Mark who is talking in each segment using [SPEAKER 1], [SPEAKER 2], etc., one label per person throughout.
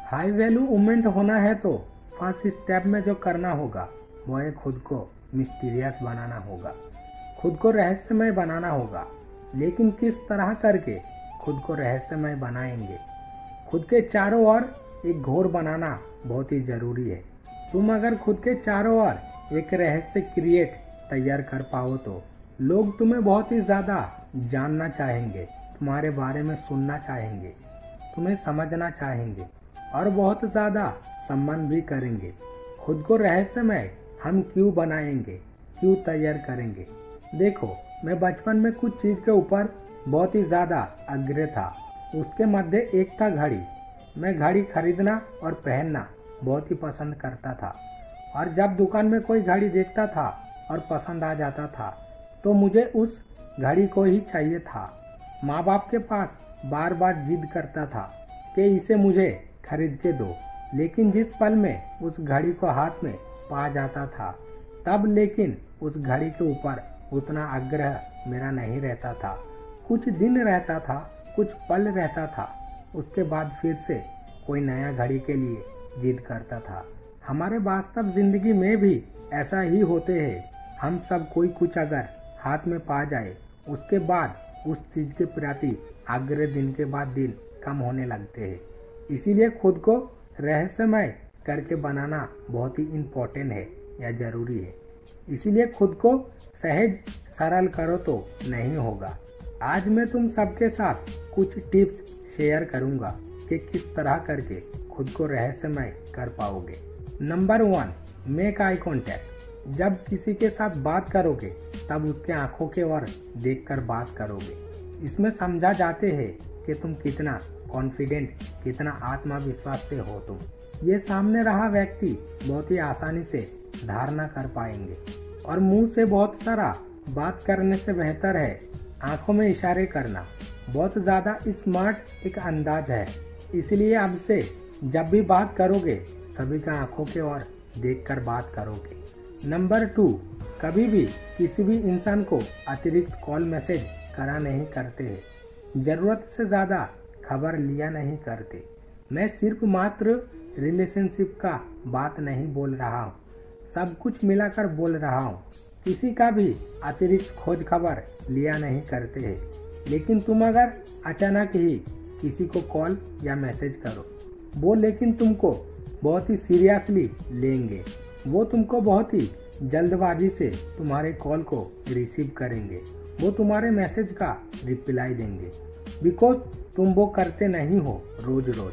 [SPEAKER 1] High value movement होना है तो फर्स्ट स्टेप में जो करना होगा वो है खुद को मिस्टीरियस बनाना होगा, खुद को रहस्यमय बनाना होगा। लेकिन किस तरह करके खुद को रहस्यमय बनाएंगे? खुद के चारों ओर एक घोर बनाना बहुत ही जरूरी है। तुम अगर खुद के चारों ओर एक रहस्य क्रिएट तैयार कर पाओ तो लोग तुम्हें बहुत ही ज्यादा जानना चाहेंगे, तुम्हारे बारे में सुनना चाहेंगे, तुम्हें समझना चाहेंगे और बहुत ज्यादा सम्मान भी करेंगे। खुद को रहस्यमय हम क्यों बनाएंगे, क्यों तैयार करेंगे? देखो, मैं बचपन में कुछ चीज के ऊपर बहुत ही ज्यादा आग्रह था। उसके मध्य एक था घड़ी। मैं घड़ी खरीदना और पहनना बहुत ही पसंद करता था, और जब दुकान में कोई घड़ी देखता था और पसंद आ जाता था तो मुझे उस घड़ी को ही चाहिए था। माँ बाप के पास बार बार जिद करता था कि इसे मुझे खरीद के दो, लेकिन जिस पल में उस घड़ी को हाथ में पा जाता था तब लेकिन उस घड़ी के ऊपर उतना आग्रह मेरा नहीं रहता था। कुछ दिन रहता था, कुछ पल रहता था, उसके बाद फिर से कोई नया घड़ी के लिए जिद करता था। हमारे वास्तव जिंदगी में भी ऐसा ही होते हैं। हम सब कोई कुछ अगर हाथ में पा जाए उसके बाद उस चीज के प्रति आग्रह दिन के बाद दिन कम होने लगते हैं। इसीलिए खुद को रहस्यमय करके बनाना बहुत ही इम्पोर्टेंट है या जरूरी है। इसीलिए खुद को सहज सरल करो तो नहीं होगा। आज मैं तुम सबके साथ कुछ टिप्स शेयर करूंगा कि किस तरह करके खुद को रहस्यमय कर पाओगे। Number 1, make eye contact. जब किसी के साथ बात करोगे तब उसके आंखों के ओर देखकर बात करोगे। इसमें समझा जाते हैं कि तुम कितना कॉन्फिडेंट, कितना आत्मविश्वास से हो तुम। ये सामने रहा व्यक्ति बहुत ही आसानी से धारणा कर पाएंगे। और मुंह से बहुत सारा बात करने से बेहतर है आंखों में इशारे करना। बहुत ज्यादा स्मार्ट एक अंदाज है। इसलिए अब से जब भी बात करोगे सभी का आंखों के ओर देखकर बात करोगे। नंबर 2, कभी भी किसी भी इंसान को अतिरिक्त कॉल मैसेज करा नहीं करते हैं। जरूरत से ज्यादा खबर लिया नहीं करते। मैं सिर्फ मात्र रिलेशनशिप का बात नहीं बोल रहा हूँ, सब कुछ मिलाकर बोल रहा हूँ। किसी का भी अतिरिक्त खोज खबर लिया नहीं करते हैं। लेकिन तुम अगर अचानक ही किसी को कॉल या मैसेज करो, वो लेकिन तुमको बहुत ही सीरियसली लेंगे। वो तुमको बहुत ही जल्दबाजी से तुम्हारे कॉल को रिसीव करेंगे। वो तुम्हारे मैसेज का रिप्लाई देंगे, बिकॉज तुम वो करते नहीं हो रोज रोज।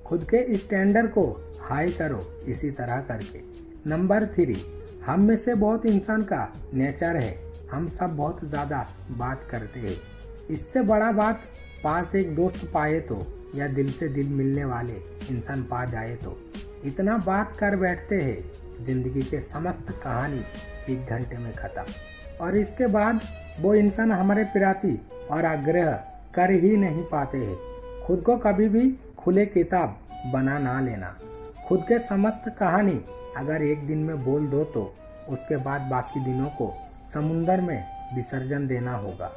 [SPEAKER 1] खुद के स्टैंडर्ड को हाई करो इसी तरह करके। नंबर 3, हम में से बहुत इंसान का नेचर है, हम सब बहुत ज्यादा बात करते हैं। इससे बड़ा बात पास एक दोस्त पाए तो, या दिल से दिल मिलने वाले इंसान पा जाए तो, इतना बात कर बैठते हैं जिंदगी के समस्त कहानी 1 घंटे में खत्म। और इसके बाद वो इंसान हमारे प्रति और आग्रह कर ही नहीं पाते हैं। खुद को कभी भी खुले किताब बना ना लेना। खुद के समस्त कहानी अगर एक दिन में बोल दो तो उसके बाद बाकी दिनों को समुंदर में विसर्जन देना होगा।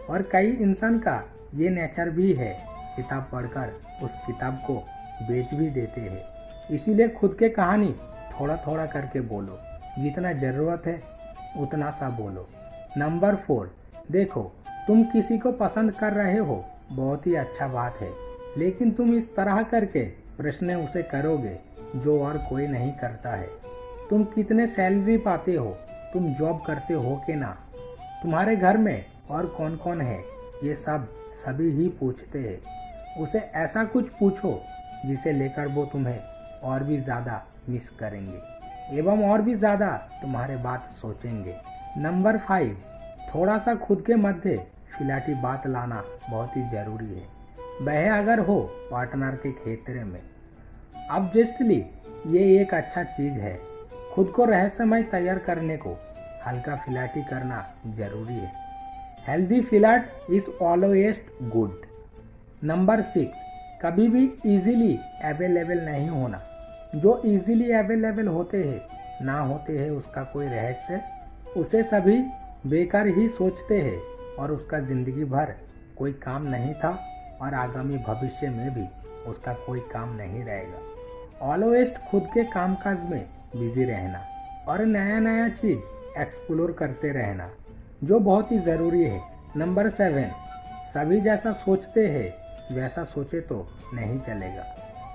[SPEAKER 1] और कई इंसान का ये नेचर भी है, किताब पढ़कर उस किताब को बेच भी देते हैं। इसीलिए खुद के कहानी थोड़ा थोड़ा करके बोलो, जितना जरूरत है उतना सा बोलो। नंबर 4, देखो, तुम किसी को पसंद कर रहे हो, बहुत ही अच्छा बात है, लेकिन तुम इस तरह करके प्रश्न उसे करोगे जो और कोई नहीं करता है। तुम कितने सैलरी पाते हो, तुम जॉब करते हो कि ना, तुम्हारे घर में और कौन कौन है, ये सब सभी ही पूछते हैं। उसे ऐसा कुछ पूछो जिसे लेकर वो तुम्हें और भी ज्यादा मिस करेंगे एवं और भी ज्यादा तुम्हारे बात सोचेंगे। नंबर 5, थोड़ा सा खुद के मध्य फिलाटी बात लाना बहुत ही जरूरी है। वह अगर हो पार्टनर के क्षेत्र में। ऑब्वियसली ये एक अच्छा चीज है। खुद को रहस्यमय तैयार करने को हल्का फिलाटी करना जरूरी है। Healthy flirt is always good. Number 6, कभी भी इजीली अवेलेबल नहीं होना। जो इजीली अवेलेबल होते हैं ना होते हैं उसका कोई रहस्य, उसे सभी बेकार ही सोचते हैं और उसका जिंदगी भर कोई काम नहीं था और आगामी भविष्य में भी उसका कोई काम नहीं रहेगा। ऑलवेज खुद के कामकाज में बिजी रहना और नया नया चीज एक्सप्लोर करते रहना, जो बहुत ही ज़रूरी है। नंबर 7, सभी जैसा सोचते हैं वैसा सोचे तो नहीं चलेगा।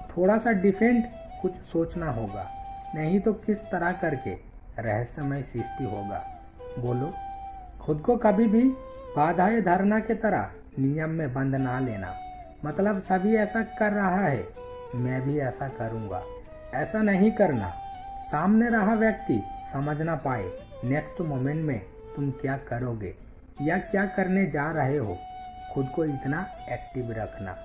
[SPEAKER 1] थोड़ा सा डिफरेंट कुछ सोचना होगा, नहीं तो किस तरह करके रहस्यमय सृष्टि होगा। बोलो, खुद को कभी भी बाधाए धारणा के तरह नियम में बंद ना लेना। मतलब सभी ऐसा कर रहा है, मैं भी ऐसा करूँगा, ऐसा नहीं करना। सामने रहा व्यक्ति समझ ना पाए नेक्स्ट मोमेंट में तुम क्या करोगे या क्या करने जा रहे हो, खुद को इतना एक्टिव रखना।